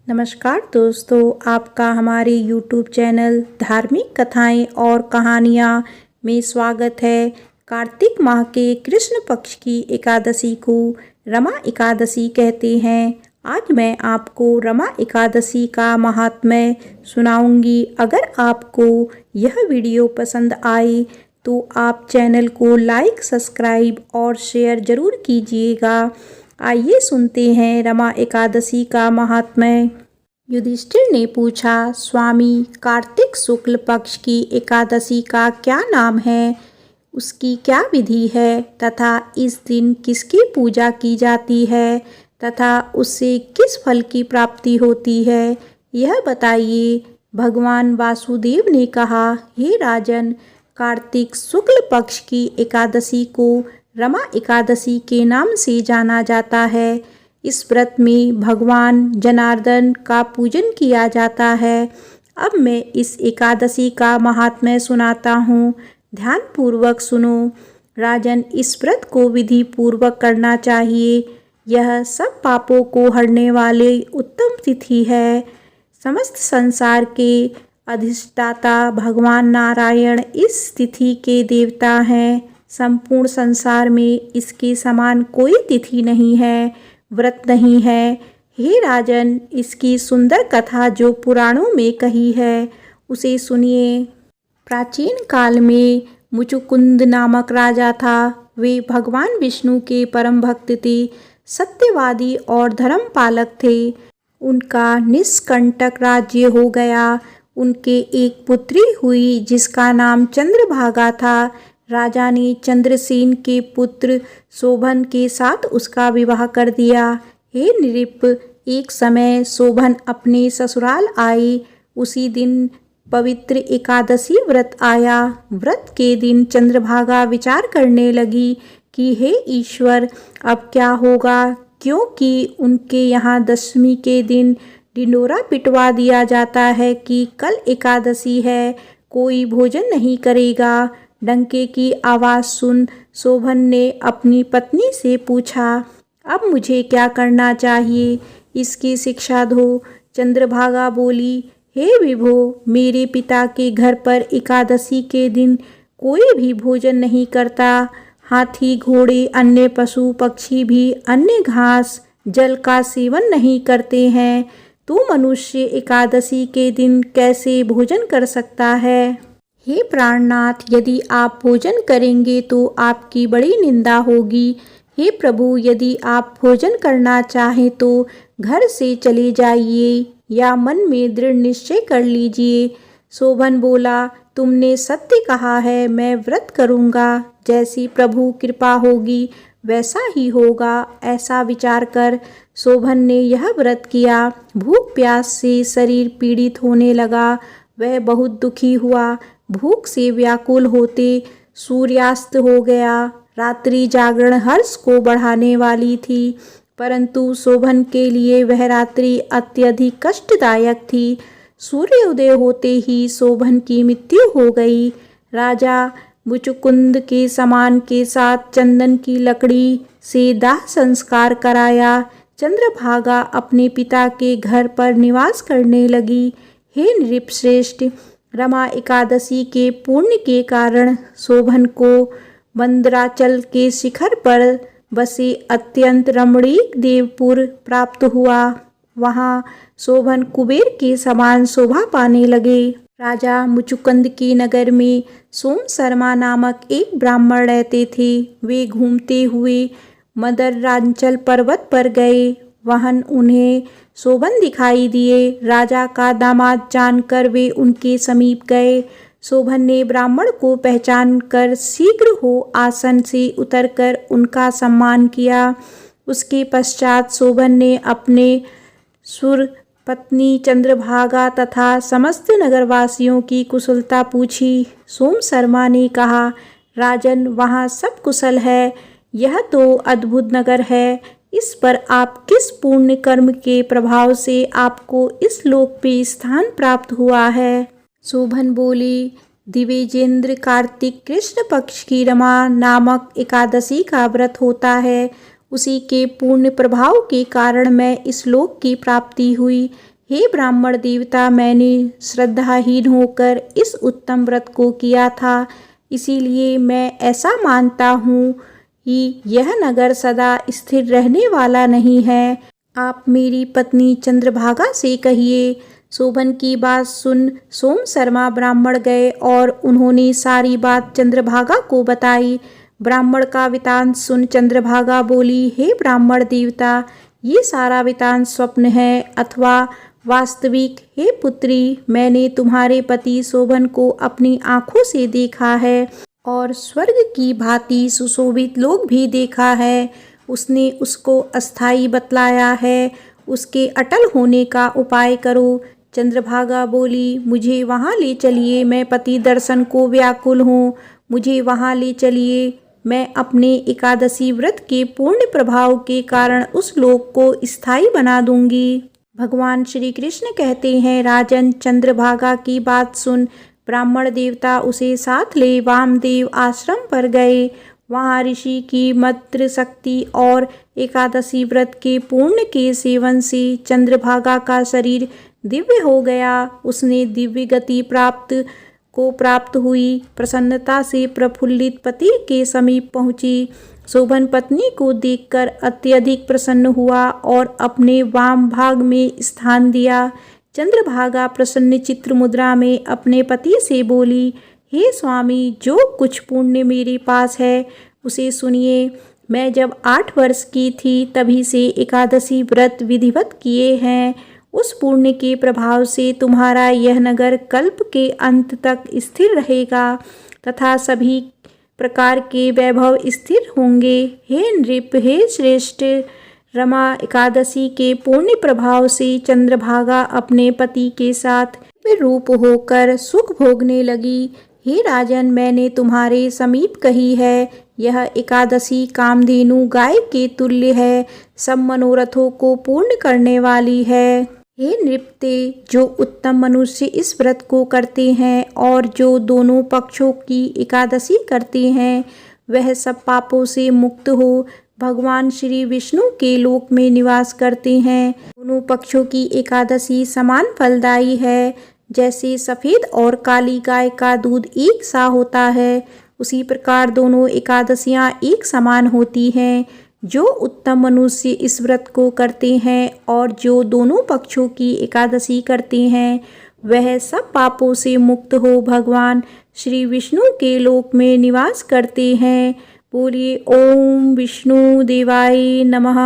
नमस्कार दोस्तों, आपका हमारे YouTube चैनल धार्मिक कथाएं और कहानियां में स्वागत है। कार्तिक माह के कृष्ण पक्ष की एकादशी को रमा एकादशी कहते हैं। आज मैं आपको रमा एकादशी का महात्म्य सुनाऊंगी। अगर आपको यह वीडियो पसंद आए तो आप चैनल को लाइक, सब्सक्राइब और शेयर ज़रूर कीजिएगा। आइए सुनते हैं रमा एकादशी का महात्म्य। युधिष्ठिर ने पूछा, स्वामी, कार्तिक शुक्ल पक्ष की एकादशी का क्या नाम है? उसकी क्या विधि है तथा इस दिन किसकी पूजा की जाती है तथा उससे किस फल की प्राप्ति होती है, यह बताइए। भगवान वासुदेव ने कहा, हे राजन, कार्तिक शुक्ल पक्ष की एकादशी को रमा एकादशी के नाम से जाना जाता है। इस व्रत में भगवान जनार्दन का पूजन किया जाता है। अब मैं इस एकादशी का महात्म्य सुनाता हूँ, ध्यानपूर्वक सुनो। राजन, इस व्रत को विधि पूर्वक करना चाहिए। यह सब पापों को हरने वाले उत्तम तिथि है। समस्त संसार के अधिष्ठाता भगवान नारायण इस तिथि के देवता हैं। संपूर्ण संसार में इसके समान कोई तिथि नहीं है, व्रत नहीं है। हे राजन, इसकी सुंदर कथा जो पुराणों में कही है उसे सुनिए। प्राचीन काल में मुचुकुंद नामक राजा था। वे भगवान विष्णु के परम भक्त थे, सत्यवादी और धर्म पालक थे। उनका निष्कंटक राज्य हो गया। उनके एक पुत्री हुई जिसका नाम चंद्रभागा था। राजा ने चंद्रसेन के पुत्र शोभन के साथ उसका विवाह कर दिया। हे नृप, एक समय शोभन अपने ससुराल आए। उसी दिन पवित्र एकादशी व्रत आया। व्रत के दिन चंद्रभागा विचार करने लगी कि हे ईश्वर, अब क्या होगा, क्योंकि उनके यहाँ दशमी के दिन ढिंडोरा पिटवा दिया जाता है कि कल एकादशी है, कोई भोजन नहीं करेगा। डंके की आवाज़ सुन शोभन ने अपनी पत्नी से पूछा, अब मुझे क्या करना चाहिए, इसकी शिक्षा दो। चंद्रभागा बोली, हे विभो, मेरे पिता के घर पर एकादशी के दिन कोई भी भोजन नहीं करता। हाथी, घोड़े, अन्य पशु पक्षी भी अन्य घास जल का सेवन नहीं करते हैं। तो मनुष्य एकादशी के दिन कैसे भोजन कर सकता है? हे प्राणनाथ, यदि आप भोजन करेंगे तो आपकी बड़ी निंदा होगी। हे प्रभु, यदि आप भोजन करना चाहें तो घर से चले जाइए या मन में दृढ़ निश्चय कर लीजिए। शोभन बोला, तुमने सत्य कहा है, मैं व्रत करूँगा। जैसी प्रभु कृपा होगी वैसा ही होगा। ऐसा विचार कर शोभन ने यह व्रत किया। भूख प्यास से शरीर पीड़ित होने लगा। वह बहुत दुखी हुआ। भूख से व्याकुल होते सूर्यास्त हो गया। रात्रि जागरण हर्ष को बढ़ाने वाली थी, परंतु शोभन के लिए वह रात्रि अत्यधिक कष्टदायक थी। सूर्योदय होते ही शोभन की मृत्यु हो गई। राजा मुचुकुंद के सामान के साथ चंदन की लकड़ी से दाह संस्कार कराया। चंद्रभागा अपने पिता के घर पर निवास करने लगी। हे नृपश्रेष्ठ, रमा एकादशी के पुण्य के कारण शोभन को मंदराचल के शिखर पर बसे अत्यंत रमणीक देवपुर प्राप्त हुआ। वहाँ शोभन कुबेर के समान शोभा पाने लगे। राजा मुचुकुंद के नगर में सोम शर्मा नामक एक ब्राह्मण रहते थे। वे घूमते हुए मदरांचल पर्वत पर गए। वहाँ उन्हें शोभन दिखाई दिए। राजा का दामाद जानकर वे उनके समीप गए। शोभन ने ब्राह्मण को पहचान कर शीघ्र हो आसन से उतरकर उनका सम्मान किया। उसके पश्चात शोभन ने अपने सुर पत्नी चंद्रभागा तथा समस्त नगरवासियों की कुशलता पूछी। सोम शर्मा ने कहा, राजन, वहाँ सब कुशल है। यह तो अद्भुत नगर है। इस पर आप किस पुण्य कर्म के प्रभाव से आपको इस लोक पे स्थान प्राप्त हुआ है? शोभन बोली, दिवेजेंद्र, कार्तिक कृष्ण पक्ष की रमा नामक एकादशी का व्रत होता है। उसी के पूर्ण प्रभाव के कारण मैं इस लोक की प्राप्ति हुई। हे ब्राह्मण देवता, मैंने श्रद्धाहीन होकर इस उत्तम व्रत को किया था, इसीलिए मैं ऐसा मानता हूँ कि यह नगर सदा स्थिर रहने वाला नहीं है। आप मेरी पत्नी चंद्रभागा से कहिए। शोभन की बात सुन सोम शर्मा ब्राह्मण गए और उन्होंने सारी बात चंद्रभागा को बताई। ब्राह्मण का वृतांत सुन चंद्रभागा बोली, हे ब्राह्मण देवता, ये सारा वृतांत स्वप्न है अथवा वास्तविक? हे पुत्री, मैंने तुम्हारे पति शोभन को अपनी आंखों से देखा है और स्वर्ग की भांति सुशोभित लोक भी देखा है। उसने उसको अस्थाई बतलाया है, उसके अटल होने का उपाय करो। चंद्रभागा बोली, मुझे वहाँ ले चलिए, मैं पति दर्शन को व्याकुल हूँ, मुझे वहाँ ले चलिए। मैं अपने एकादशी व्रत के पूर्ण प्रभाव के कारण उस लोक को स्थायी बना दूंगी। भगवान श्री कृष्ण कहते हैं, राजन, चंद्रभागा की बात सुन ब्राह्मण देवता उसे साथ ले वामदेव आश्रम पर गए। वहाँ ऋषि की मंत्र शक्ति और एकादशी व्रत के पूर्ण के सेवन से चंद्रभागा का शरीर दिव्य हो गया। उसने दिव्य गति प्राप्त हुई। प्रसन्नता से प्रफुल्लित पति के समीप पहुँची। शोभन पत्नी को देखकर अत्यधिक प्रसन्न हुआ और अपने वाम भाग में स्थान दिया। चंद्रभागा प्रसन्न चित्र मुद्रा में अपने पति से बोली, हे स्वामी, जो कुछ पुण्य मेरे पास है उसे सुनिए। मैं जब 8 वर्ष की थी तभी से एकादशी व्रत विधिवत किए हैं। उस पुण्य के प्रभाव से तुम्हारा यह नगर कल्प के अंत तक स्थिर रहेगा तथा सभी प्रकार के वैभव स्थिर होंगे। हे नृप, हे श्रेष्ठ, रमा एकादशी के पूर्ण प्रभाव से चंद्रभागा अपने पति के साथ रूप होकर सुख भोगने लगी। हे राजन, मैंने तुम्हारे समीप कही है, यह एकादशी कामधेनु गाय के तुल्य है, सब मनोरथों को पूर्ण करने वाली है। हे नृपते, जो उत्तम मनुष्य इस व्रत को करते हैं और जो दोनों पक्षों की एकादशी करते हैं, वह सब पापों से मुक्त हो भगवान श्री विष्णु के लोक में निवास करते हैं। दोनों पक्षों की एकादशी समान फलदायी है। जैसे सफ़ेद और काली गाय का दूध एक सा होता है, उसी प्रकार दोनों एकादशियाँ एक समान होती हैं। जो उत्तम मनुष्य इस व्रत को करते हैं और जो दोनों पक्षों की एकादशी करते हैं, वह सब पापों से मुक्त हो भगवान श्री विष्णु के लोक में निवास करते हैं। बोलिए ओम विष्णु देवाय नमः।